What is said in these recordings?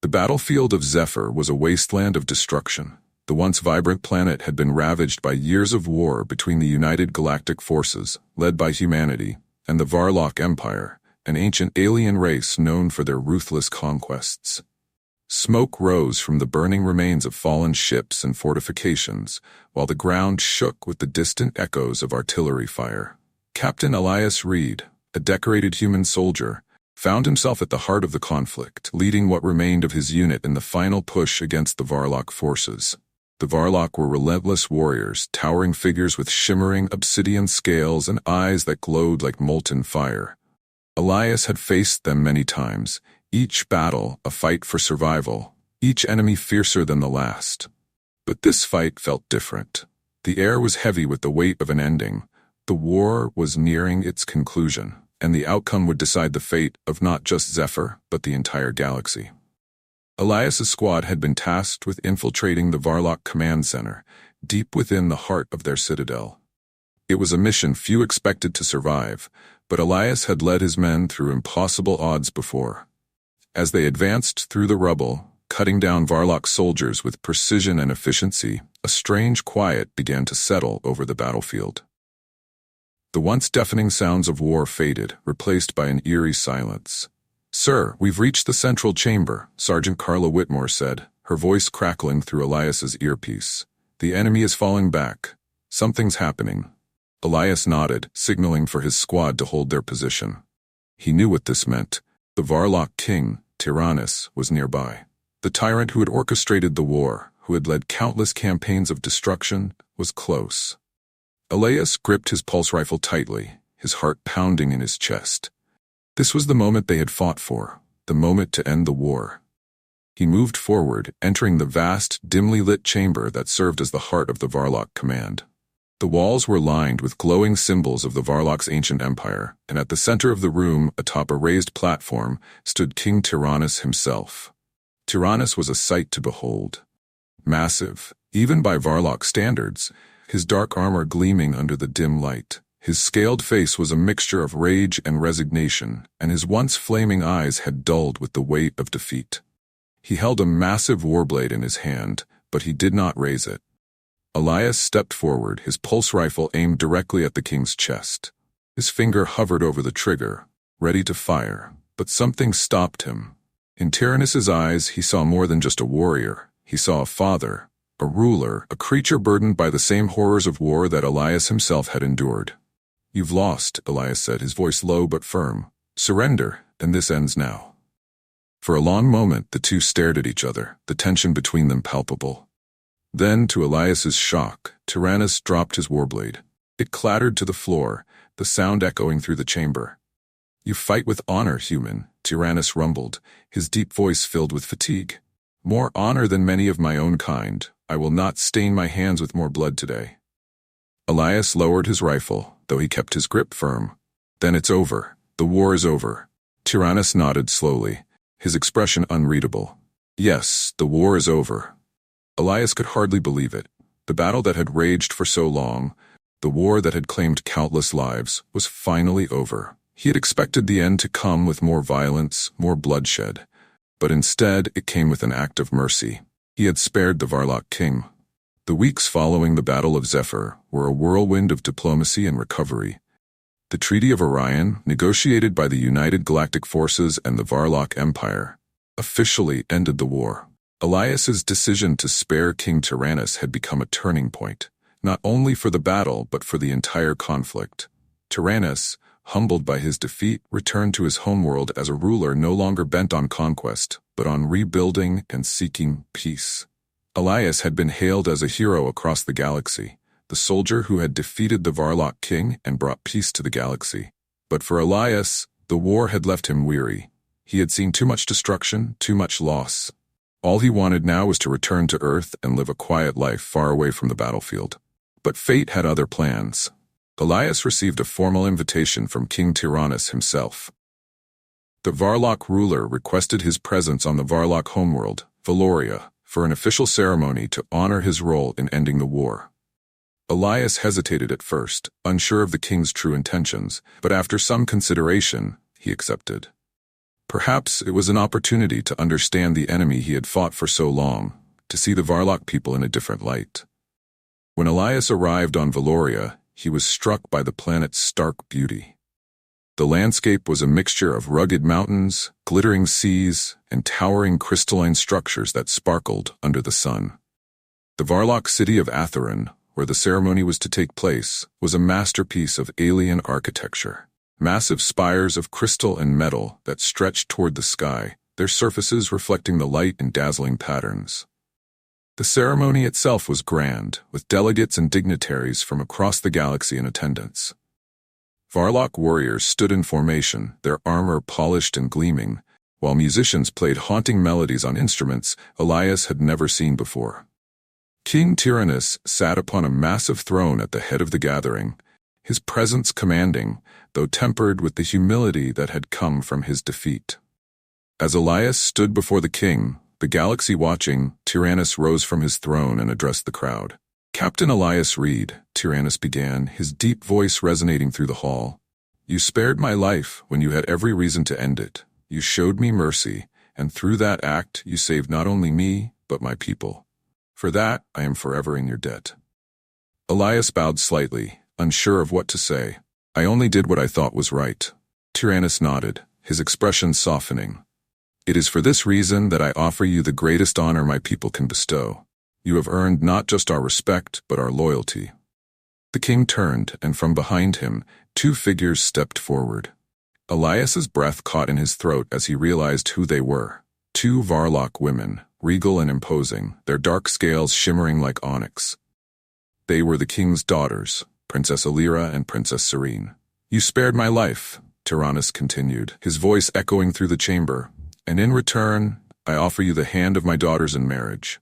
The battlefield of Zephyr was a wasteland of destruction. The once vibrant planet had been ravaged by years of war between the United Galactic Forces, led by humanity, and the Varlock Empire, an ancient alien race known for their ruthless conquests. Smoke rose from the burning remains of fallen ships and fortifications, while the ground shook with the distant echoes of artillery fire. Captain Elias Reed, a decorated human soldier, found himself at the heart of the conflict, leading what remained of his unit in the final push against the Varlock forces. The Varlock were relentless warriors, towering figures with shimmering obsidian scales and eyes that glowed like molten fire. Elias had faced them many times, each battle a fight for survival, each enemy fiercer than the last. But this fight felt different. The air was heavy with the weight of an ending. The war was nearing its conclusion, and the outcome would decide the fate of not just Zephyr, but the entire galaxy. Elias's squad had been tasked with infiltrating the Varlock command center, deep within the heart of their citadel. It was a mission few expected to survive, but Elias had led his men through impossible odds before. As they advanced through the rubble, cutting down Varlock soldiers with precision and efficiency, a strange quiet began to settle over the battlefield. The once deafening sounds of war faded, replaced by an eerie silence. "Sir, we've reached the central chamber," Sergeant Carla Whitmore said, her voice crackling through Elias's earpiece. "The enemy is falling back. Something's happening." Elias nodded, signaling for his squad to hold their position. He knew what this meant. The Varlock king, Tyrannus, was nearby. The tyrant who had orchestrated the war, who had led countless campaigns of destruction, was close. Elias gripped his pulse rifle tightly, his heart pounding in his chest. This was the moment they had fought for, the moment to end the war. He moved forward, entering the vast, dimly lit chamber that served as the heart of the Varlock command. The walls were lined with glowing symbols of the Varlock's ancient empire, and at the center of the room, atop a raised platform, stood King Tyrannus himself. Tyrannus was a sight to behold. Massive, even by Varlock standards, his dark armor gleaming under the dim light. His scaled face was a mixture of rage and resignation, and his once flaming eyes had dulled with the weight of defeat. He held a massive warblade in his hand, but he did not raise it. Elias stepped forward, his pulse rifle aimed directly at the king's chest. His finger hovered over the trigger, ready to fire, but something stopped him. In Tyrannus's eyes, he saw more than just a warrior. He saw a father, a ruler, a creature burdened by the same horrors of war that Elias himself had endured. "You've lost," Elias said, his voice low but firm. "Surrender, and this ends now." For a long moment, the two stared at each other, the tension between them palpable. Then, to Elias's shock, Tyrannus dropped his warblade. It clattered to the floor, the sound echoing through the chamber. "You fight with honor, human," Tyrannus rumbled, his deep voice filled with fatigue. "More honor than many of my own kind. I will not stain my hands with more blood today." Elias lowered his rifle, though he kept his grip firm. "Then it's over. The war is over." Tyrannus nodded slowly, his expression unreadable. "Yes, the war is over." Elias could hardly believe it. The battle that had raged for so long, the war that had claimed countless lives, was finally over. He had expected the end to come with more violence, more bloodshed. But instead, it came with an act of mercy. He had spared the Varlock king. The weeks following the Battle of Zephyr were a whirlwind of diplomacy and recovery. The Treaty of Orion, negotiated by the United Galactic Forces and the Varlock Empire, officially ended the war. Elias's decision to spare King Tyrannus had become a turning point, not only for the battle but for the entire conflict. Tyrannus, humbled by his defeat, returned to his homeworld as a ruler no longer bent on conquest, but on rebuilding and seeking peace. Elias had been hailed as a hero across the galaxy, the soldier who had defeated the Varlock king and brought peace to the galaxy. But for Elias, the war had left him weary. He had seen too much destruction, too much loss. All he wanted now was to return to Earth and live a quiet life far away from the battlefield. But fate had other plans. Elias received a formal invitation from King Tyrannus himself. The Varlock ruler requested his presence on the Varlock homeworld, Valoria, for an official ceremony to honor his role in ending the war. Elias hesitated at first, unsure of the king's true intentions, but after some consideration, he accepted. Perhaps it was an opportunity to understand the enemy he had fought for so long, to see the Varlock people in a different light. When Elias arrived on Valoria, he was struck by the planet's stark beauty. The landscape was a mixture of rugged mountains, glittering seas, and towering crystalline structures that sparkled under the sun. The Varlock city of Atherin, where the ceremony was to take place, was a masterpiece of alien architecture. Massive spires of crystal and metal that stretched toward the sky, their surfaces reflecting the light in dazzling patterns. The ceremony itself was grand, with delegates and dignitaries from across the galaxy in attendance. Varlock warriors stood in formation, their armor polished and gleaming, while musicians played haunting melodies on instruments Elias had never seen before. King Tyrannus sat upon a massive throne at the head of the gathering, his presence commanding, though tempered with the humility that had come from his defeat. As Elias stood before the king, the galaxy watching, Tyrannus rose from his throne and addressed the crowd. "Captain Elias Reed," Tyrannus began, his deep voice resonating through the hall. "You spared my life when you had every reason to end it. You showed me mercy, and through that act you saved not only me, but my people. For that, I am forever in your debt." Elias bowed slightly, unsure of what to say. "I only did what I thought was right." Tyrannus nodded, his expression softening. "It is for this reason that I offer you the greatest honor my people can bestow. You have earned not just our respect, but our loyalty." The king turned, and from behind him, two figures stepped forward. Elias's breath caught in his throat as he realized who they were. Two Varlock women, regal and imposing, their dark scales shimmering like onyx. They were the king's daughters, Princess Alira and Princess Serene. "You spared my life," Tyrannus continued, his voice echoing through the chamber, "and in return, I offer you the hand of my daughters in marriage."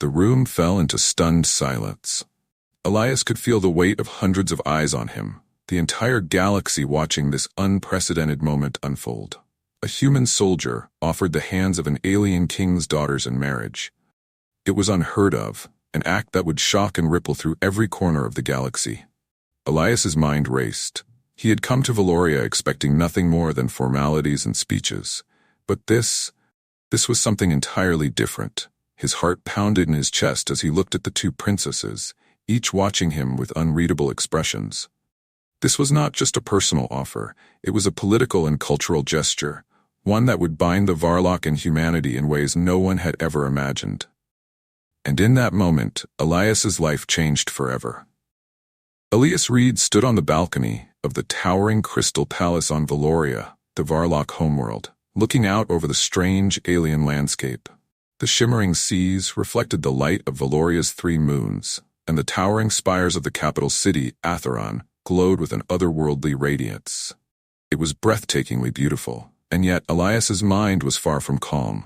The room fell into stunned silence. Elias could feel the weight of hundreds of eyes on him, the entire galaxy watching this unprecedented moment unfold. A human soldier offered the hands of an alien king's daughters in marriage. It was unheard of, an act that would shock and ripple through every corner of the galaxy. Elias's mind raced. He had come to Valoria expecting nothing more than formalities and speeches. But this was something entirely different. His heart pounded in his chest as he looked at the two princesses, each watching him with unreadable expressions. This was not just a personal offer, it was a political and cultural gesture, one that would bind the Varlock and humanity in ways no one had ever imagined. And in that moment, Elias's life changed forever. Elias Reed stood on the balcony of the towering crystal palace on Valoria, the Varlock homeworld, looking out over the strange alien landscape. The shimmering seas reflected the light of Valoria's 3 moons, and the towering spires of the capital city, Atheron, glowed with an otherworldly radiance. It was breathtakingly beautiful, and yet Elias's mind was far from calm.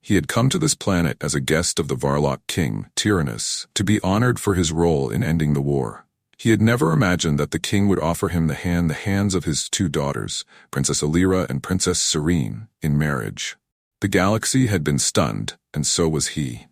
He had come to this planet as a guest of the Varlock king, Tyrannus, to be honored for his role in ending the war. He had never imagined that the king would offer him the hands of his 2 daughters, Princess Alira and Princess Serene, in marriage. The galaxy had been stunned, and so was he.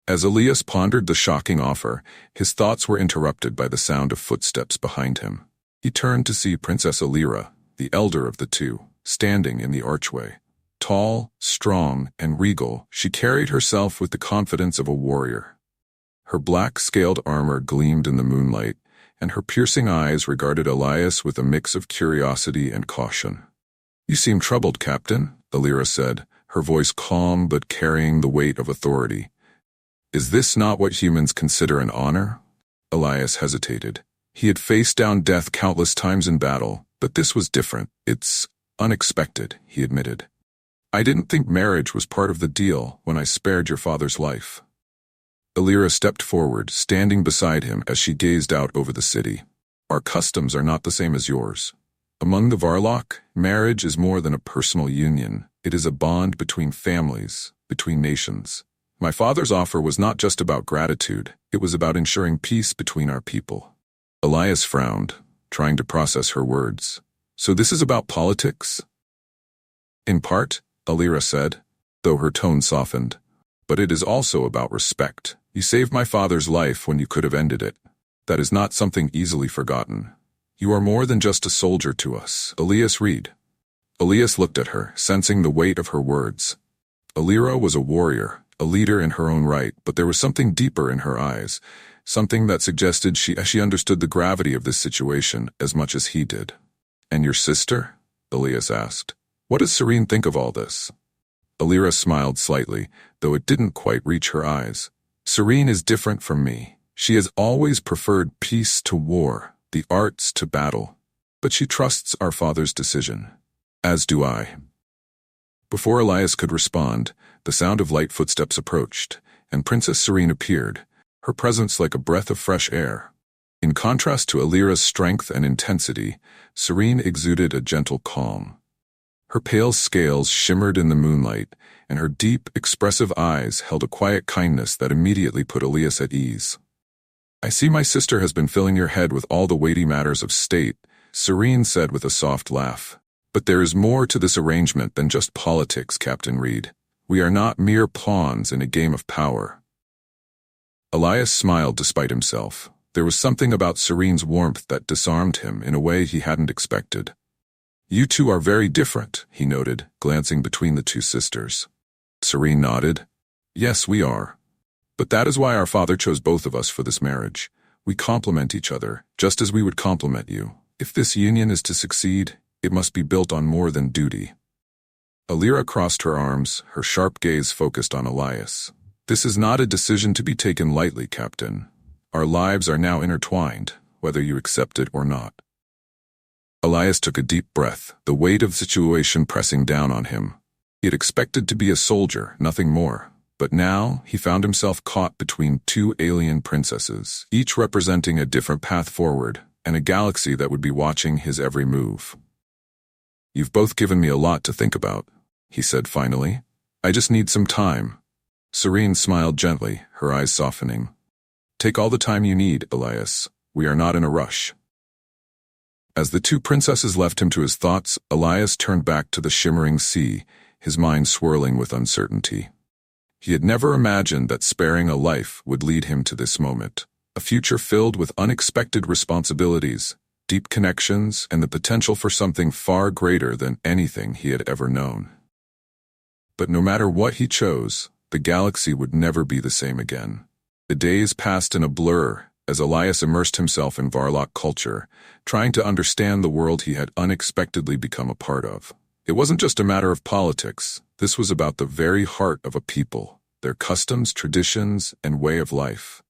As Elias pondered the shocking offer, his thoughts were interrupted by the sound of footsteps behind him. He turned to see Princess Alira, the elder of the 2, standing in the archway. Tall, strong, and regal, she carried herself with the confidence of a warrior. Her black scaled armor gleamed in the moonlight, and her piercing eyes regarded Elias with a mix of curiosity and caution. "You seem troubled, Captain," Alira said, her voice calm but carrying the weight of authority. "Is this not what humans consider an honor?" Elias hesitated. He had faced down death countless times in battle, but this was different. "It's unexpected," he admitted. "I didn't think marriage was part of the deal when I spared your father's life." Alira stepped forward, standing beside him as she gazed out over the city. "Our customs are not the same as yours. Among the Varlock, marriage is more than a personal union. It is a bond between families, between nations. My father's offer was not just about gratitude, it was about ensuring peace between our people." Elias frowned, trying to process her words. "So this is about politics?" "In part," Alira said, though her tone softened. "But it is also about respect. You saved my father's life when you could have ended it. That is not something easily forgotten. You are more than just a soldier to us." "Elias Reed," Elias looked at her, sensing the weight of her words. Alira was a warrior, a leader in her own right, but there was something deeper in her eyes, something that suggested she understood the gravity of this situation as much as he did. "And your sister?" Elias asked. "What does Serene think of all this?" Alira smiled slightly, though it didn't quite reach her eyes. "Serene is different from me. She has always preferred peace to war, the arts to battle. But she trusts our father's decision. As do I." Before Elias could respond, the sound of light footsteps approached, and Princess Serene appeared, her presence like a breath of fresh air. In contrast to Alira's strength and intensity, Serene exuded a gentle calm. Her pale scales shimmered in the moonlight, and her deep, expressive eyes held a quiet kindness that immediately put Elias at ease. "I see my sister has been filling your head with all the weighty matters of state," Serene said with a soft laugh. "But there is more to this arrangement than just politics, Captain Reed. We are not mere pawns in a game of power." Elias smiled despite himself. There was something about Serene's warmth that disarmed him in a way he hadn't expected. "You two are very different," he noted, glancing between the two sisters. Serene nodded. "Yes, we are. But that is why our father chose both of us for this marriage. We complement each other, just as we would complement you. If this union is to succeed, it must be built on more than duty." Alira crossed her arms, her sharp gaze focused on Elias. "This is not a decision to be taken lightly, Captain. Our lives are now intertwined, whether you accept it or not." Elias took a deep breath, the weight of the situation pressing down on him. He had expected to be a soldier, nothing more. But now, he found himself caught between two alien princesses, each representing a different path forward, and a galaxy that would be watching his every move. "You've both given me a lot to think about," he said finally. "I just need some time." Serene smiled gently, her eyes softening. "Take all the time you need, Elias. We are not in a rush." As the two princesses left him to his thoughts, Elias turned back to the shimmering sea, his mind swirling with uncertainty. He had never imagined that sparing a life would lead him to this moment, a future filled with unexpected responsibilities, deep connections, and the potential for something far greater than anything he had ever known. But no matter what he chose, the galaxy would never be the same again. The days passed in a blur as Elias immersed himself in Varlock culture, trying to understand the world he had unexpectedly become a part of. It wasn't just a matter of politics. This was about the very heart of a people, their customs, traditions, and way of life.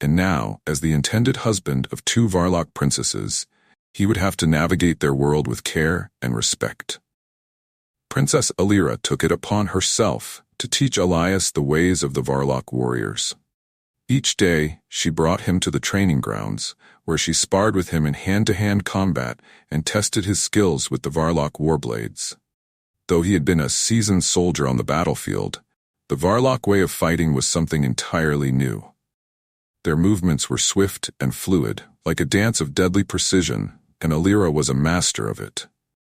And now, as the intended husband of two Varlock princesses, he would have to navigate their world with care and respect. Princess Alira took it upon herself to teach Elias the ways of the Varlock warriors. Each day, she brought him to the training grounds, where she sparred with him in hand-to-hand combat and tested his skills with the Varlock warblades. Though he had been a seasoned soldier on the battlefield, the Varlock way of fighting was something entirely new. Their movements were swift and fluid, like a dance of deadly precision, and Alira was a master of it.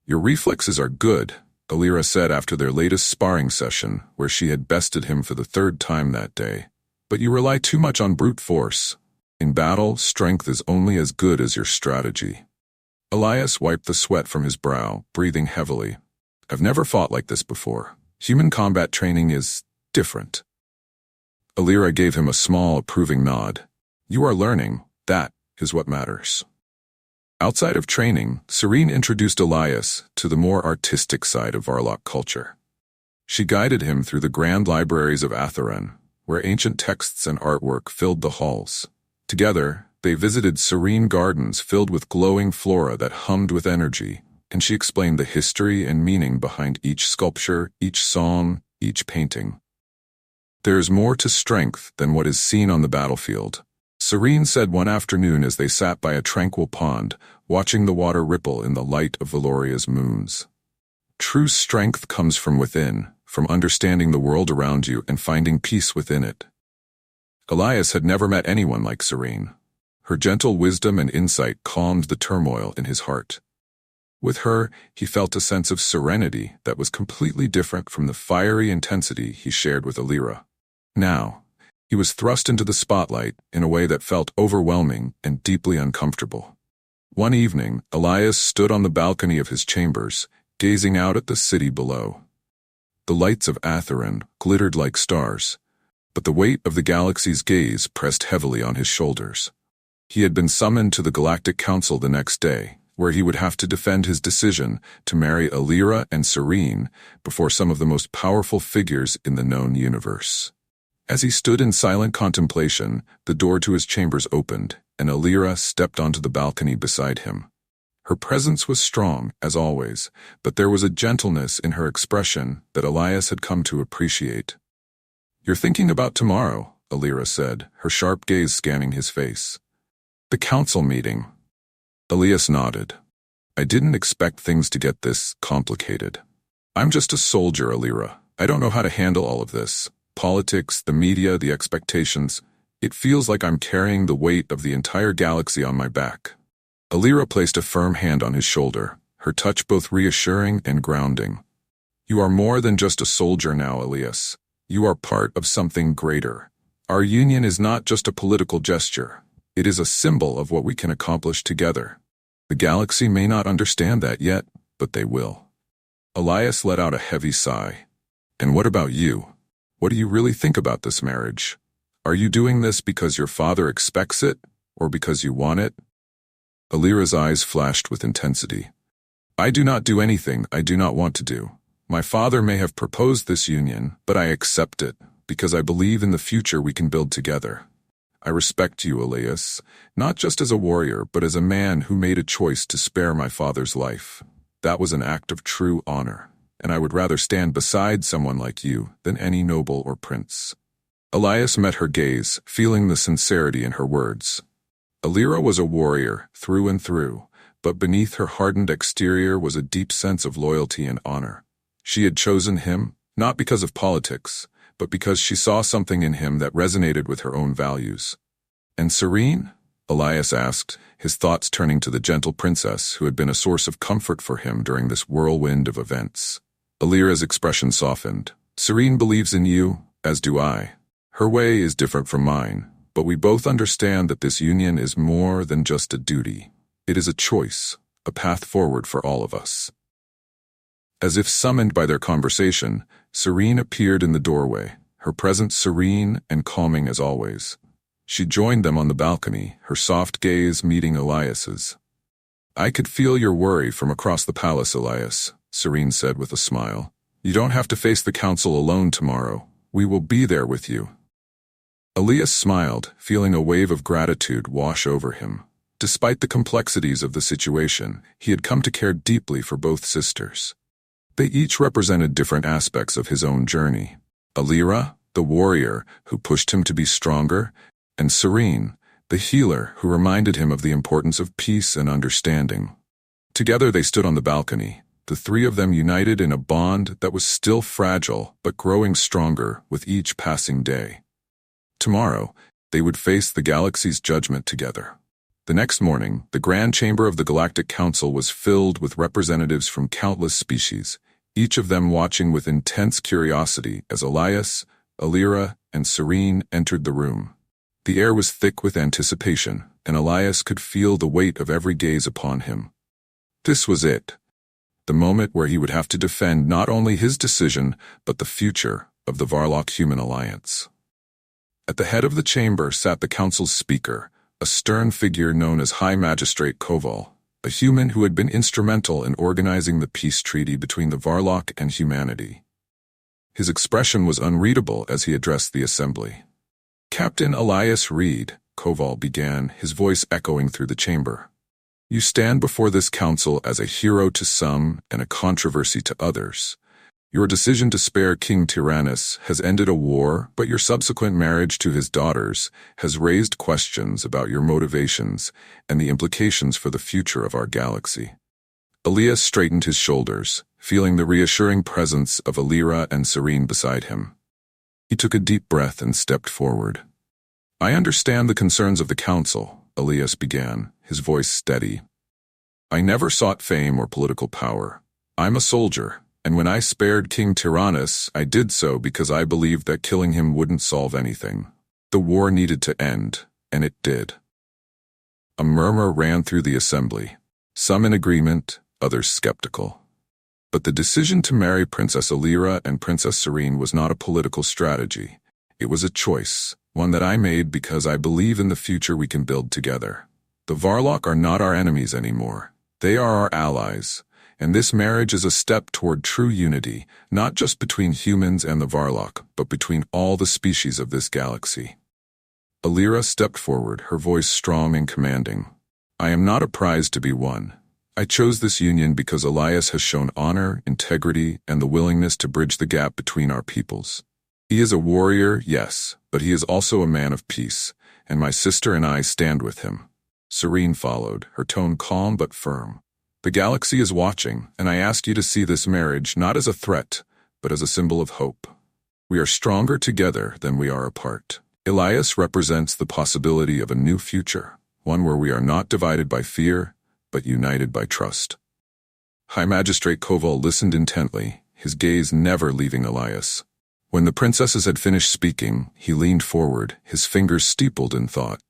"Your reflexes are good," Alira said after their latest sparring session, where she had bested him for the third time that day. "But you rely too much on brute force. In battle, strength is only as good as your strategy." Elias wiped the sweat from his brow, breathing heavily. "I've never fought like this before. Human combat training is different." Alira gave him a small, approving nod. "You are learning. That is what matters." Outside of training, Serene introduced Elias to the more artistic side of Varlock culture. She guided him through the grand libraries of Atheron, where ancient texts and artwork filled the halls. Together, they visited serene gardens filled with glowing flora that hummed with energy, and she explained the history and meaning behind each sculpture, each song, each painting. "There is more to strength than what is seen on the battlefield," Serene said one afternoon as they sat by a tranquil pond, watching the water ripple in the light of Valoria's moons. "True strength comes from within, from understanding the world around you and finding peace within it." Elias had never met anyone like Serene. Her gentle wisdom and insight calmed the turmoil in his heart. With her, he felt a sense of serenity that was completely different from the fiery intensity he shared with Alira. Now, he was thrust into the spotlight in a way that felt overwhelming and deeply uncomfortable. One evening, Elias stood on the balcony of his chambers, gazing out at the city below. The lights of Atherin glittered like stars, but the weight of the galaxy's gaze pressed heavily on his shoulders. He had been summoned to the Galactic Council the next day, where he would have to defend his decision to marry Alira and Serene before some of the most powerful figures in the known universe. As he stood in silent contemplation, the door to his chambers opened, and Alira stepped onto the balcony beside him. Her presence was strong, as always, but there was a gentleness in her expression that Elias had come to appreciate. "You're thinking about tomorrow," Alira said, her sharp gaze scanning his face. "The council meeting." Elias nodded. "I didn't expect things to get this complicated. I'm just a soldier, Alira. I don't know how to handle all of this. Politics, the media, the expectations. It feels like I'm carrying the weight of the entire galaxy on my back." Alira placed a firm hand on his shoulder, her touch both reassuring and grounding. "You are more than just a soldier now, Elias. You are part of something greater. Our union is not just a political gesture. It is a symbol of what we can accomplish together. The galaxy may not understand that yet, but they will." Elias let out a heavy sigh. "And what about you? What do you really think about this marriage? Are you doing this because your father expects it, or because you want it?" Alira's eyes flashed with intensity. "I do not do anything I do not want to do. My father may have proposed this union, but I accept it, because I believe in the future we can build together. I respect you, Elias, not just as a warrior, but as a man who made a choice to spare my father's life. That was an act of true honor, and I would rather stand beside someone like you than any noble or prince." Elias met her gaze, feeling the sincerity in her words. Alira was a warrior, through and through, but beneath her hardened exterior was a deep sense of loyalty and honor. She had chosen him, not because of politics, but because she saw something in him that resonated with her own values. "And Serene?" Elias asked, his thoughts turning to the gentle princess who had been a source of comfort for him during this whirlwind of events. Alira's expression softened. "Serene believes in you, as do I. Her way is different from mine, but we both understand that this union is more than just a duty. It is a choice, a path forward for all of us." As if summoned by their conversation, Serene appeared in the doorway, her presence serene and calming as always. She joined them on the balcony, her soft gaze meeting Elias's. "I could feel your worry from across the palace, Elias," Serene said with a smile. "You don't have to face the council alone tomorrow. We will be there with you." Elias smiled, feeling a wave of gratitude wash over him. Despite the complexities of the situation, he had come to care deeply for both sisters. They each represented different aspects of his own journey. Alira, the warrior, who pushed him to be stronger, and Serene, the healer, who reminded him of the importance of peace and understanding. Together they stood on the balcony, the three of them united in a bond that was still fragile but growing stronger with each passing day. Tomorrow, they would face the galaxy's judgment together. The next morning, the Grand Chamber of the Galactic Council was filled with representatives from countless species, each of them watching with intense curiosity as Elias, Alira, and Serene entered the room. The air was thick with anticipation, and Elias could feel the weight of every gaze upon him. This was it, the moment where he would have to defend not only his decision, but the future of the Varlock-Human Alliance. At the head of the chamber sat the council's speaker, a stern figure known as High Magistrate Koval, a human who had been instrumental in organizing the peace treaty between the Varlock and humanity. His expression was unreadable as he addressed the assembly. "Captain Elias Reed," Koval began, his voice echoing through the chamber. "You stand before this council as a hero to some and a controversy to others. Your decision to spare King Tyrannus has ended a war, but your subsequent marriage to his daughters has raised questions about your motivations and the implications for the future of our galaxy." Elias straightened his shoulders, feeling the reassuring presence of Alira and Serene beside him. He took a deep breath and stepped forward. "I understand the concerns of the council," Elias began, his voice steady. "I never sought fame or political power. I'm a soldier. And when I spared King Tyrannus, I did so because I believed that killing him wouldn't solve anything. The war needed to end, and it did." A murmur ran through the assembly, some in agreement, others skeptical. But the decision to marry Princess Alira and Princess Serene was not a political strategy. It was a choice, one that I made because I believe in the future we can build together. The Varlock are not our enemies anymore. They are our allies, and this marriage is a step toward true unity, not just between humans and the Varlock, but between all the species of this galaxy. Alira stepped forward, her voice strong and commanding. I am not a prize to be won. I chose this union because Elias has shown honor, integrity, and the willingness to bridge the gap between our peoples. He is a warrior, yes, but he is also a man of peace, and my sister and I stand with him. Serene followed, her tone calm but firm. The galaxy is watching, and I ask you to see this marriage not as a threat, but as a symbol of hope. We are stronger together than we are apart. Elias represents the possibility of a new future, one where we are not divided by fear, but united by trust. High Magistrate Koval listened intently, his gaze never leaving Elias. When the princesses had finished speaking, he leaned forward, his fingers steepled in thought.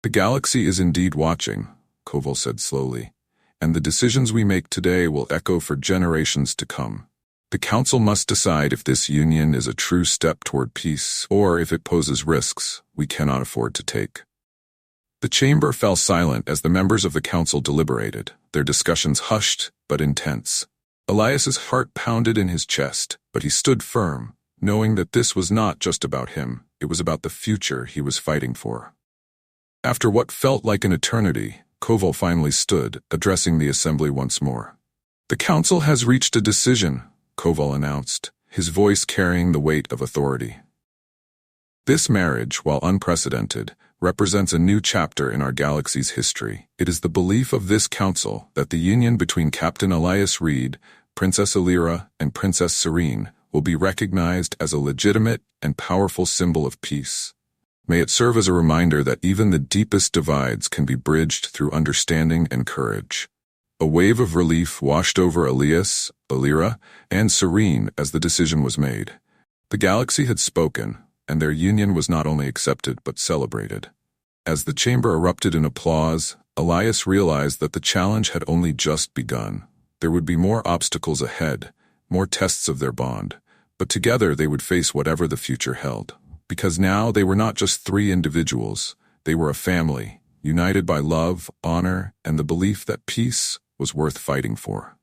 The galaxy is indeed watching, Koval said slowly, and the decisions we make today will echo for generations to come. The Council must decide if this union is a true step toward peace, or if it poses risks we cannot afford to take. The chamber fell silent as the members of the council deliberated, their discussions hushed but intense. Elias's heart pounded in his chest, but he stood firm, knowing that this was not just about him, it was about the future he was fighting for. After what felt like an eternity, Koval finally stood, addressing the assembly once more. The council has reached a decision, Koval announced, his voice carrying the weight of authority. This marriage, while unprecedented, represents a new chapter in our galaxy's history. It is the belief of this council that the union between Captain Elias Reed, Princess Alira, and Princess Serene will be recognized as a legitimate and powerful symbol of peace. May it serve as a reminder that even the deepest divides can be bridged through understanding and courage. A wave of relief washed over Elias, Alira, and Serene as the decision was made. The galaxy had spoken, and their union was not only accepted but celebrated. As the chamber erupted in applause, Elias realized that the challenge had only just begun. There would be more obstacles ahead, more tests of their bond, but together they would face whatever the future held. Because now they were not just three individuals, they were a family, united by love, honor, and the belief that peace was worth fighting for.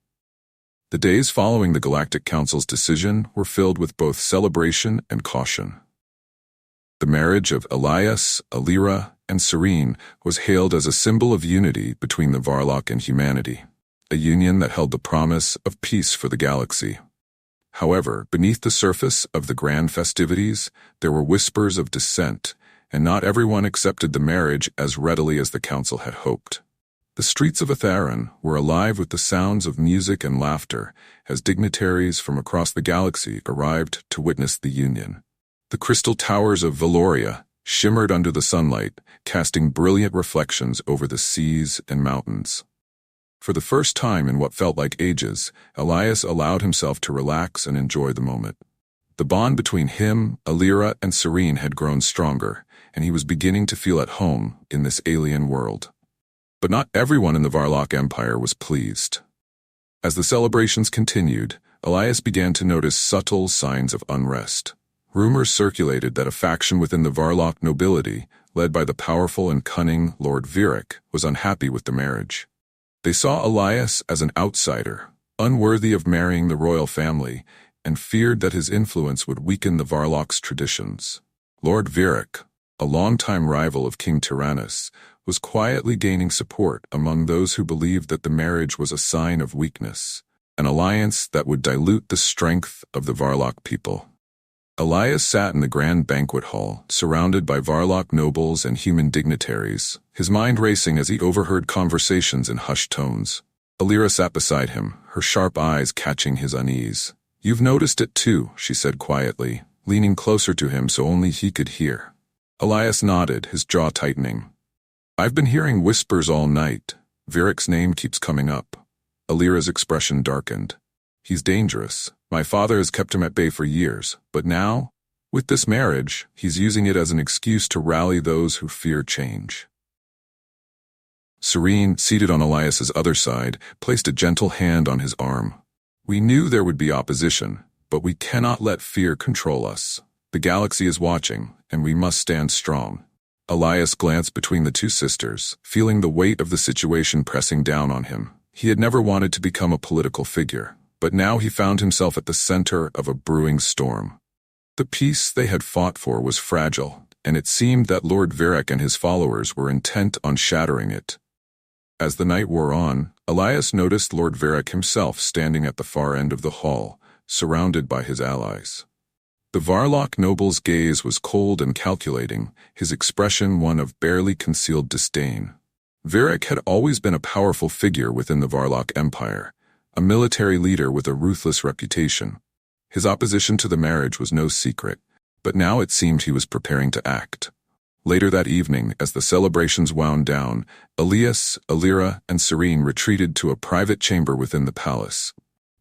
The days following the Galactic Council's decision were filled with both celebration and caution. The marriage of Elias, Alira, and Serene was hailed as a symbol of unity between the Varlock and humanity, a union that held the promise of peace for the galaxy. However, beneath the surface of the grand festivities, there were whispers of dissent, and not everyone accepted the marriage as readily as the council had hoped. The streets of Atharan were alive with the sounds of music and laughter as dignitaries from across the galaxy arrived to witness the union. The crystal towers of Valoria shimmered under the sunlight, casting brilliant reflections over the seas and mountains. For the first time in what felt like ages, Elias allowed himself to relax and enjoy the moment. The bond between him, Alira, and Serene had grown stronger, and he was beginning to feel at home in this alien world. But not everyone in the Varlock Empire was pleased. As the celebrations continued, Elias began to notice subtle signs of unrest. Rumors circulated that a faction within the Varlock nobility, led by the powerful and cunning Lord Virik, was unhappy with the marriage. They saw Elias as an outsider, unworthy of marrying the royal family, and feared that his influence would weaken the Varlock's traditions. Lord Virik, a longtime rival of King Tyrannus, was quietly gaining support among those who believed that the marriage was a sign of weakness, an alliance that would dilute the strength of the Varlock people. Elias sat in the grand banquet hall, surrounded by Varlock nobles and human dignitaries, his mind racing as he overheard conversations in hushed tones. Alira sat beside him, her sharp eyes catching his unease. "You've noticed it too," she said quietly, leaning closer to him so only he could hear. Elias nodded, his jaw tightening. "I've been hearing whispers all night. Virik's name keeps coming up." Alira's expression darkened. "He's dangerous. My father has kept him at bay for years, but now, with this marriage, he's using it as an excuse to rally those who fear change." Serene, seated on Elias's other side, placed a gentle hand on his arm. We knew there would be opposition, but we cannot let fear control us. The galaxy is watching, and we must stand strong. Elias glanced between the two sisters, feeling the weight of the situation pressing down on him. He had never wanted to become a political figure, but now he found himself at the center of a brewing storm. The peace they had fought for was fragile, and it seemed that Lord Varric and his followers were intent on shattering it. As the night wore on, Elias noticed Lord Varric himself standing at the far end of the hall, surrounded by his allies. The Varlock noble's gaze was cold and calculating, his expression one of barely concealed disdain. Varric had always been a powerful figure within the Varlock Empire, a military leader with a ruthless reputation. His opposition to the marriage was no secret, but now it seemed he was preparing to act. Later that evening, as the celebrations wound down, Elias, Alira, and Serene retreated to a private chamber within the palace.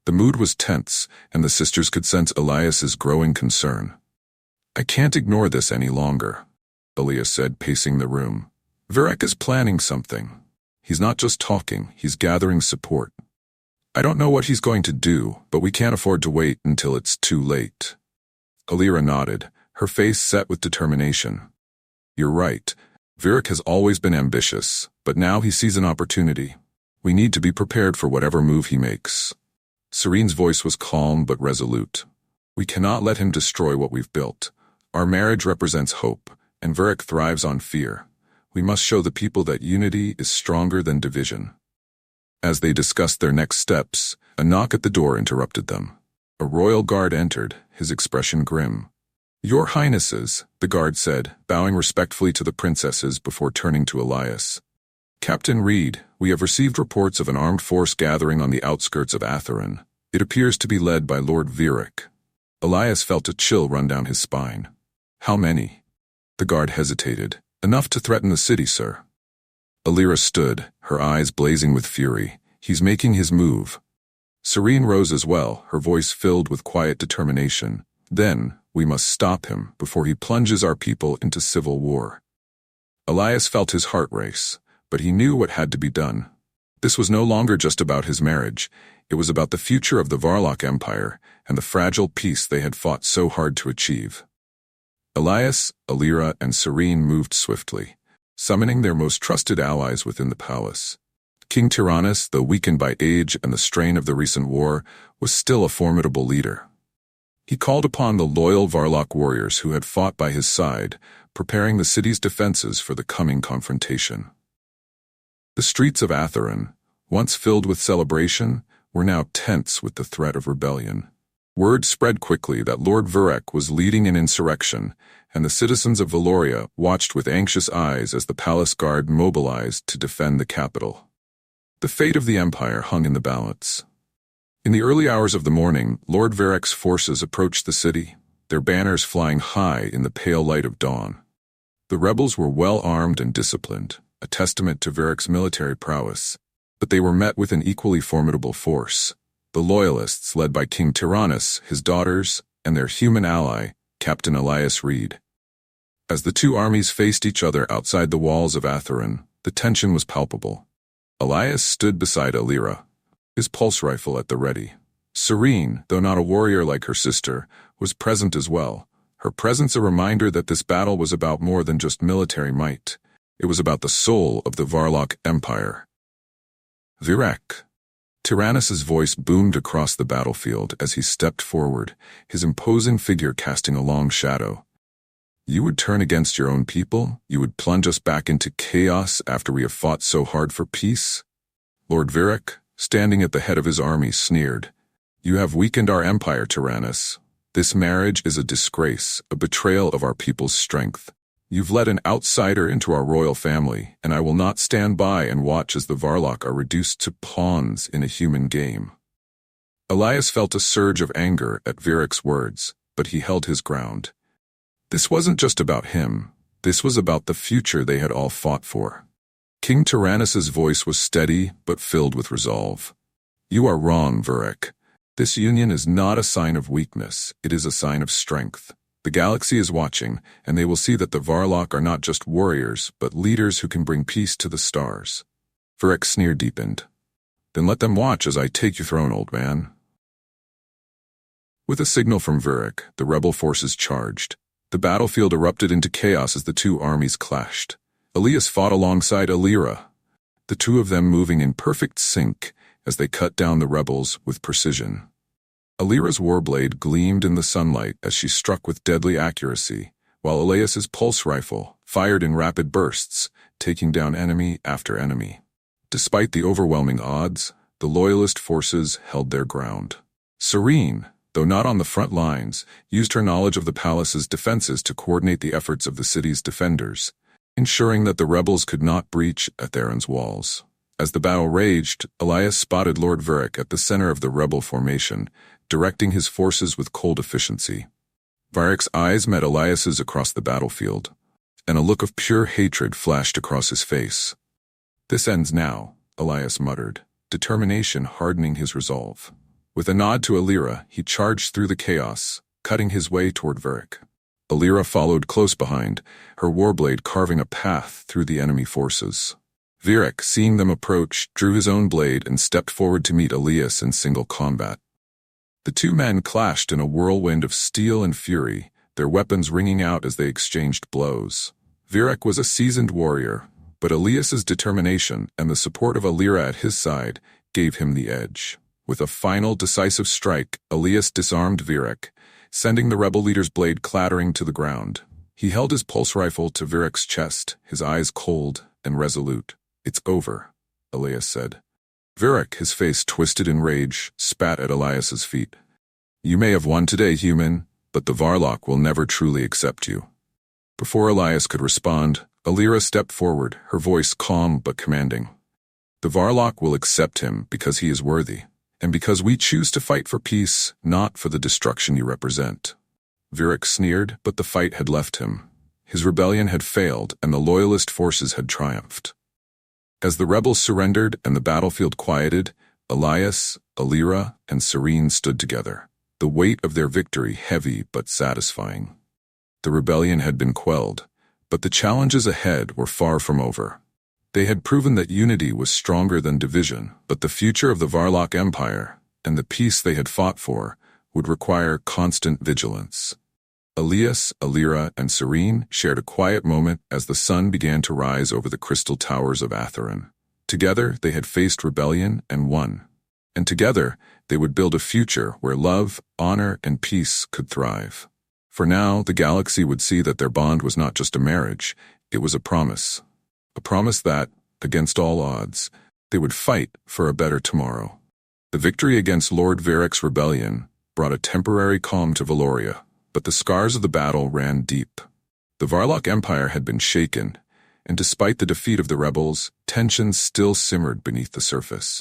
The mood was tense, and the sisters could sense Elias's growing concern. "I can't ignore this any longer," Elias said, pacing the room. "Varric is planning something. He's not just talking, he's gathering support. I don't know what he's going to do, but we can't afford to wait until it's too late." Alira nodded, her face set with determination. "You're right. Varric has always been ambitious, but now he sees an opportunity. We need to be prepared for whatever move he makes." Serene's voice was calm but resolute. "We cannot let him destroy what we've built. Our marriage represents hope, and Varric thrives on fear. We must show the people that unity is stronger than division." As they discussed their next steps, a knock at the door interrupted them. A royal guard entered, his expression grim. "Your Highnesses," the guard said, bowing respectfully to the princesses before turning to Elias. "Captain Reed, we have received reports of an armed force gathering on the outskirts of Atherin. It appears to be led by Lord Varric." Elias felt a chill run down his spine. "How many?" The guard hesitated. "Enough to threaten the city, sir." Alira stood, her eyes blazing with fury. "He's making his move." Serene rose as well, her voice filled with quiet determination. "Then, we must stop him before he plunges our people into civil war." Elias felt his heart race, but he knew what had to be done. This was no longer just about his marriage. It was about the future of the Varlock Empire and the fragile peace they had fought so hard to achieve. Elias, Alira, and Serene moved swiftly, summoning their most trusted allies within the palace. King Tyrannus, though weakened by age and the strain of the recent war, was still a formidable leader. He called upon the loyal Varlock warriors who had fought by his side, preparing the city's defenses for the coming confrontation. The streets of Atherin, once filled with celebration, were now tense with the threat of rebellion. Word spread quickly that Lord Varric was leading an insurrection, and the citizens of Valoria watched with anxious eyes as the palace guard mobilized to defend the capital. The fate of the empire hung in the balance. In the early hours of the morning, Lord Varric's forces approached the city, their banners flying high in the pale light of dawn. The rebels were well armed and disciplined, a testament to Varric's military prowess, but they were met with an equally formidable force. The Loyalists, led by King Tyrannus, his daughters, and their human ally, Captain Elias Reed. As the two armies faced each other outside the walls of Atherin, the tension was palpable. Elias stood beside Alira, his pulse rifle at the ready. Serene, though not a warrior like her sister, was present as well, her presence a reminder that this battle was about more than just military might. It was about the soul of the Varlock Empire. "Varric." Tyrannus's voice boomed across the battlefield as he stepped forward, his imposing figure casting a long shadow. "You would turn against your own people? You would plunge us back into chaos after we have fought so hard for peace?" Lord Varric, standing at the head of his army, sneered. "You have weakened our empire, Tyrannus. This marriage is a disgrace, a betrayal of our people's strength. You've let an outsider into our royal family, and I will not stand by and watch as the Varlock are reduced to pawns in a human game." Elias felt a surge of anger at Varric's words, but he held his ground. This wasn't just about him. This was about the future they had all fought for. King Tyrannus's voice was steady but filled with resolve. "You are wrong, Varric. This union is not a sign of weakness. It is a sign of strength. The galaxy is watching, and they will see that the Varlock are not just warriors, but leaders who can bring peace to the stars." Varric's sneer deepened. "Then let them watch as I take your throne, old man." With a signal from Virik, the rebel forces charged. The battlefield erupted into chaos as the two armies clashed. Elias fought alongside Alira, the two of them moving in perfect sync as they cut down the rebels with precision. Alira's warblade gleamed in the sunlight as she struck with deadly accuracy, while Elias's pulse rifle fired in rapid bursts, taking down enemy after enemy. Despite the overwhelming odds, the loyalist forces held their ground. Serene, though not on the front lines, used her knowledge of the palace's defenses to coordinate the efforts of the city's defenders, ensuring that the rebels could not breach Atheron's walls. As the battle raged, Elias spotted Lord Virik at the center of the rebel formation, directing his forces with cold efficiency. Virik's eyes met Elias's across the battlefield, and a look of pure hatred flashed across his face. "This ends now," Elias muttered, determination hardening his resolve. With a nod to Alira, he charged through the chaos, cutting his way toward Virik. Alira followed close behind, her warblade carving a path through the enemy forces. Virik, seeing them approach, drew his own blade and stepped forward to meet Elias in single combat. The two men clashed in a whirlwind of steel and fury, their weapons ringing out as they exchanged blows. Virik was a seasoned warrior, but Elias's determination and the support of Alira at his side gave him the edge. With a final decisive strike, Elias disarmed Virik, sending the rebel leader's blade clattering to the ground. He held his pulse rifle to Virik's chest, his eyes cold and resolute. "It's over," Elias said. Virik, his face twisted in rage, spat at Elias's feet. "You may have won today, human, but the Varlock will never truly accept you." Before Elias could respond, Alira stepped forward, her voice calm but commanding. "The Varlock will accept him because he is worthy, and because we choose to fight for peace, not for the destruction you represent." Virik sneered, but the fight had left him. His rebellion had failed, and the loyalist forces had triumphed. As the rebels surrendered and the battlefield quieted, Elias, Alira, and Serene stood together, the weight of their victory heavy but satisfying. The rebellion had been quelled, but the challenges ahead were far from over. They had proven that unity was stronger than division, but the future of the Varlock Empire, and the peace they had fought for, would require constant vigilance. Elias, Alira, and Serene shared a quiet moment as the sun began to rise over the crystal towers of Atheron. Together, they had faced rebellion and won. And together, they would build a future where love, honor, and peace could thrive. For now, the galaxy would see that their bond was not just a marriage, it was a promise. A promise that, against all odds, they would fight for a better tomorrow. The victory against Lord Virik's rebellion brought a temporary calm to Valoria, but the scars of the battle ran deep. The Varlock Empire had been shaken, and despite the defeat of the rebels, tensions still simmered beneath the surface.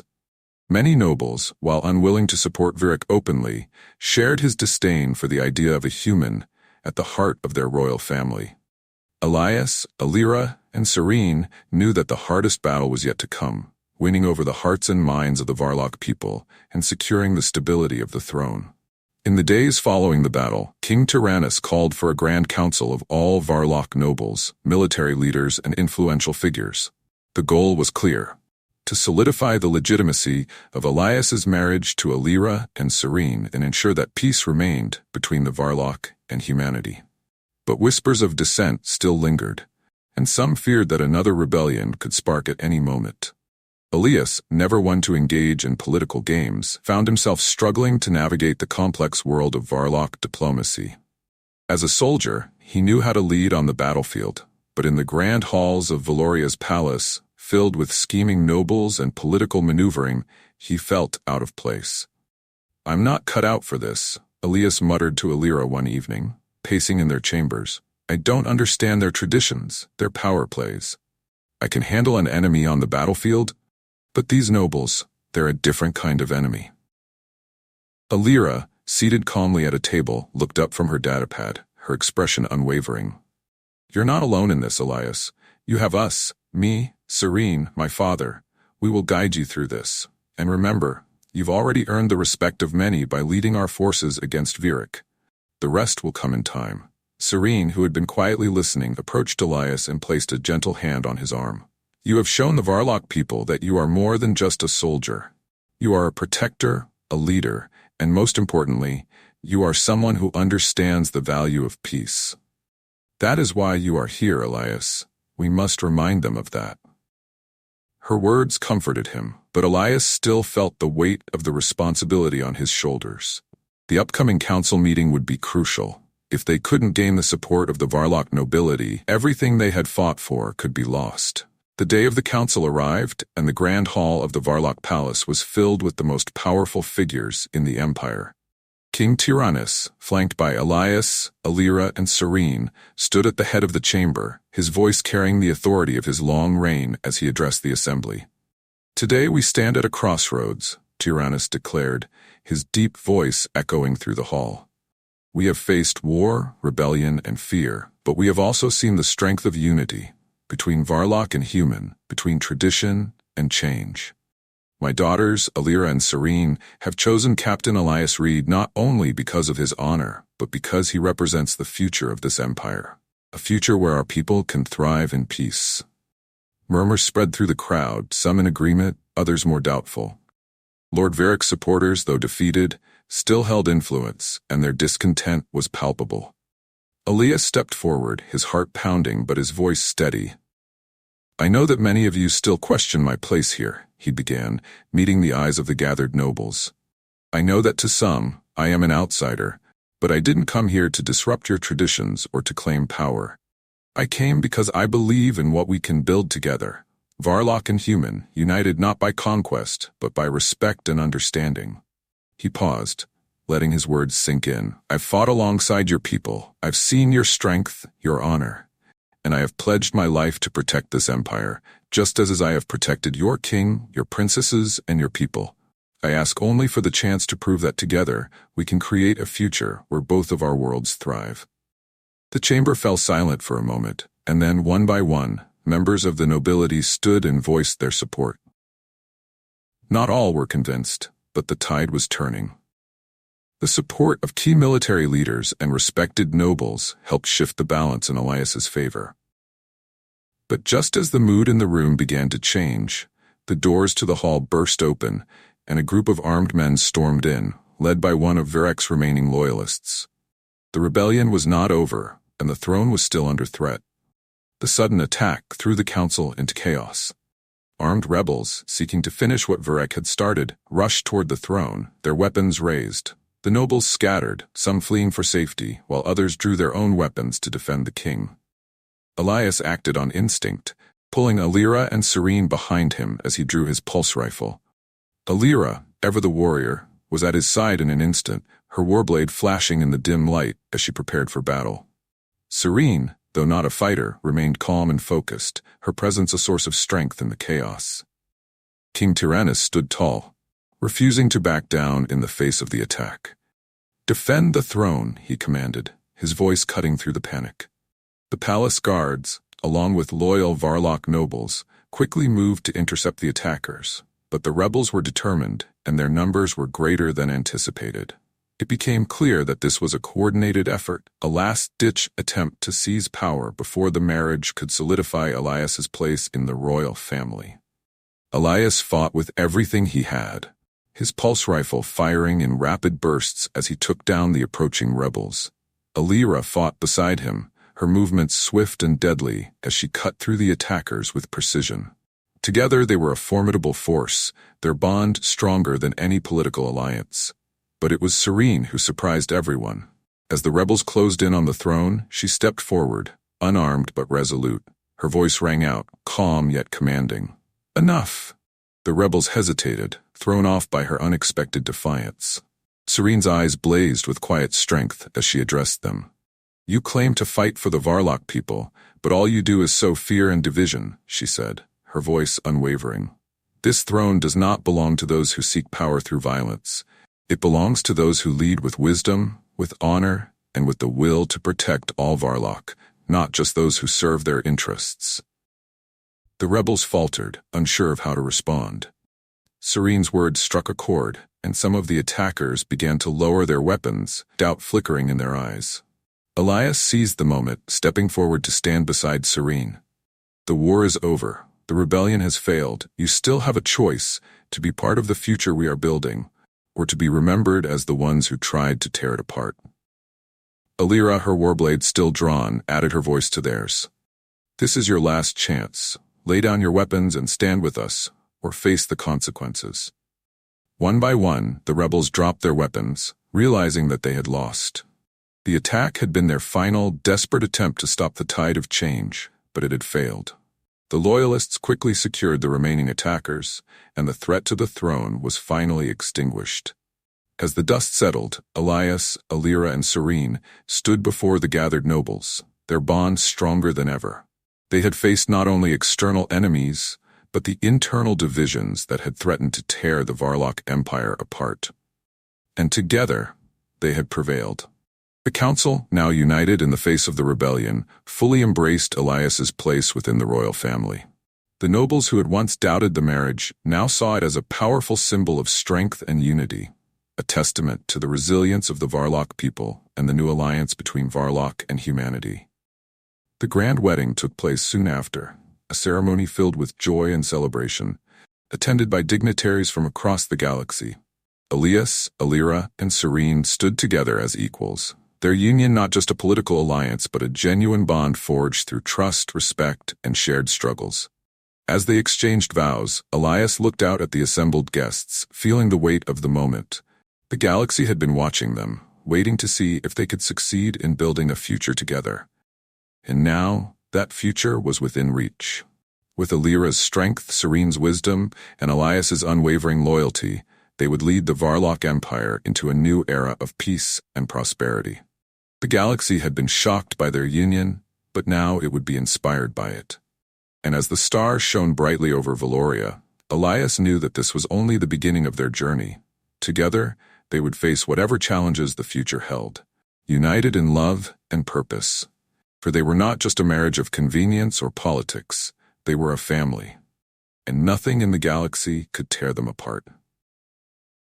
Many nobles, while unwilling to support Virik openly, shared his disdain for the idea of a human at the heart of their royal family. Elias, Alira, and Serene knew that the hardest battle was yet to come, winning over the hearts and minds of the Varlock people and securing the stability of the throne. In the days following the battle, King Tyrannus called for a grand council of all Varlock nobles, military leaders, and influential figures. The goal was clear: to solidify the legitimacy of Elias's marriage to Alira and Serene and ensure that peace remained between the Varlock and humanity. But whispers of dissent still lingered, and some feared that another rebellion could spark at any moment. Elias, never one to engage in political games, found himself struggling to navigate the complex world of Varlock diplomacy. As a soldier, he knew how to lead on the battlefield, but in the grand halls of Valoria's palace, filled with scheming nobles and political maneuvering, he felt out of place. "I'm not cut out for this," Elias muttered to Alira one evening, pacing in their chambers. "I don't understand their traditions, their power plays. I can handle an enemy on the battlefield, but these nobles, they're a different kind of enemy." Alira, seated calmly at a table, looked up from her datapad, her expression unwavering. "You're not alone in this, Elias. You have us, me, Serene, my father. We will guide you through this. And remember, you've already earned the respect of many by leading our forces against Virik. The rest will come in time." Serene, who had been quietly listening, approached Elias and placed a gentle hand on his arm. "You have shown the Varlock people that you are more than just a soldier. You are a protector, a leader, and most importantly, You are someone who understands the value of peace. That is why you are here, Elias. We must remind them of that." Her words comforted him, but Elias still felt the weight of the responsibility on his shoulders. The upcoming council meeting would be crucial. If they couldn't gain the support of the Varlock nobility, everything they had fought for could be lost. The day of the council arrived, and the grand hall of the Varlock Palace was filled with the most powerful figures in the empire. King Tyrannus, flanked by Elias, Alira, and Serene, stood at the head of the chamber, his voice carrying the authority of his long reign as he addressed the assembly. "Today we stand at a crossroads," Tyrannus declared, his deep voice echoing through the hall. "We have faced war, rebellion, and fear, but we have also seen the strength of unity, between Varlock and human, between tradition and change. My daughters, Alira and Serene, have chosen Captain Elias Reed not only because of his honor, but because he represents the future of this empire, a future where our people can thrive in peace." Murmurs spread through the crowd, some in agreement, others more doubtful. Lord Varric's supporters, though defeated, still held influence, and their discontent was palpable. Elias stepped forward, his heart pounding but his voice steady. "I know that many of you still question my place here," he began, meeting the eyes of the gathered nobles. "I know that to some, I am an outsider, but I didn't come here to disrupt your traditions or to claim power. I came because I believe in what we can build together, Varlock and human, united not by conquest, but by respect and understanding." He paused, letting his words sink in. "I've fought alongside your people. I've seen your strength, your honor, and I have pledged my life to protect this empire, just as I have protected your king, your princesses, and your people. I ask only for the chance to prove that together we can create a future where both of our worlds thrive." The chamber fell silent for a moment, and then one by one, members of the nobility stood and voiced their support. Not all were convinced, but the tide was turning. The support of key military leaders and respected nobles helped shift the balance in Elias's favor. But just as the mood in the room began to change, the doors to the hall burst open, and a group of armed men stormed in, led by one of Varric's remaining loyalists. The rebellion was not over, and the throne was still under threat. The sudden attack threw the council into chaos. Armed rebels, seeking to finish what Varric had started, rushed toward the throne, their weapons raised. The nobles scattered, some fleeing for safety, while others drew their own weapons to defend the king. Elias acted on instinct, pulling Alira and Serene behind him as he drew his pulse rifle. Alira, ever the warrior, was at his side in an instant, her warblade flashing in the dim light as she prepared for battle. Serene, though not a fighter, remained calm and focused, her presence a source of strength in the chaos. King Tyrannus stood tall, refusing to back down in the face of the attack. "Defend the throne," he commanded, his voice cutting through the panic. The palace guards, along with loyal Varlock nobles, quickly moved to intercept the attackers, but the rebels were determined, and their numbers were greater than anticipated. It became clear that this was a coordinated effort, a last-ditch attempt to seize power before the marriage could solidify Elias's place in the royal family. Elias fought with everything he had, his pulse rifle firing in rapid bursts as he took down the approaching rebels. Alira fought beside him, her movements swift and deadly as she cut through the attackers with precision. Together they were a formidable force, their bond stronger than any political alliance. But it was Serene who surprised everyone. As the rebels closed in on the throne, she stepped forward, unarmed but resolute. Her voice rang out, calm yet commanding. "Enough!" The rebels hesitated, thrown off by her unexpected defiance. Serene's eyes blazed with quiet strength as she addressed them. "You claim to fight for the Varlock people, but all you do is sow fear and division," she said, her voice unwavering. "This throne does not belong to those who seek power through violence. It belongs to those who lead with wisdom, with honor, and with the will to protect all Varlock, not just those who serve their interests." The rebels faltered, unsure of how to respond. Serene's words struck a chord, and some of the attackers began to lower their weapons, doubt flickering in their eyes. Elias seized the moment, stepping forward to stand beside Serene. "The war is over. The rebellion has failed. You still have a choice, to be part of the future we are building, were to be remembered as the ones who tried to tear it apart. Alira, her warblade still drawn, added her voice to theirs. "This is your last chance. Lay down your weapons and stand with us, or face the consequences." One by one, the rebels dropped their weapons, realizing that they had lost. The attack had been their final, desperate attempt to stop the tide of change, but it had failed. The Loyalists quickly secured the remaining attackers, and the threat to the throne was finally extinguished. As the dust settled, Elias, Alira, and Serene stood before the gathered nobles, their bond stronger than ever. They had faced not only external enemies, but the internal divisions that had threatened to tear the Varlock Empire apart. And together, they had prevailed. The council, now united in the face of the rebellion, fully embraced Elias's place within the royal family. The nobles who had once doubted the marriage now saw it as a powerful symbol of strength and unity, a testament to the resilience of the Varlock people and the new alliance between Varlock and humanity. The grand wedding took place soon after, a ceremony filled with joy and celebration, attended by dignitaries from across the galaxy. Elias, Alira, and Serene stood together as equals, their union not just a political alliance but a genuine bond forged through trust, respect, and shared struggles. As they exchanged vows, Elias looked out at the assembled guests, feeling the weight of the moment. The galaxy had been watching them, waiting to see if they could succeed in building a future together. And now, that future was within reach. With Alira's strength, Serene's wisdom, and Elias's unwavering loyalty, they would lead the Varlock Empire into a new era of peace and prosperity. The galaxy had been shocked by their union, but now it would be inspired by it. And as the stars shone brightly over Valoria, Elias knew that this was only the beginning of their journey. Together, they would face whatever challenges the future held, united in love and purpose. For they were not just a marriage of convenience or politics, they were a family. And nothing in the galaxy could tear them apart.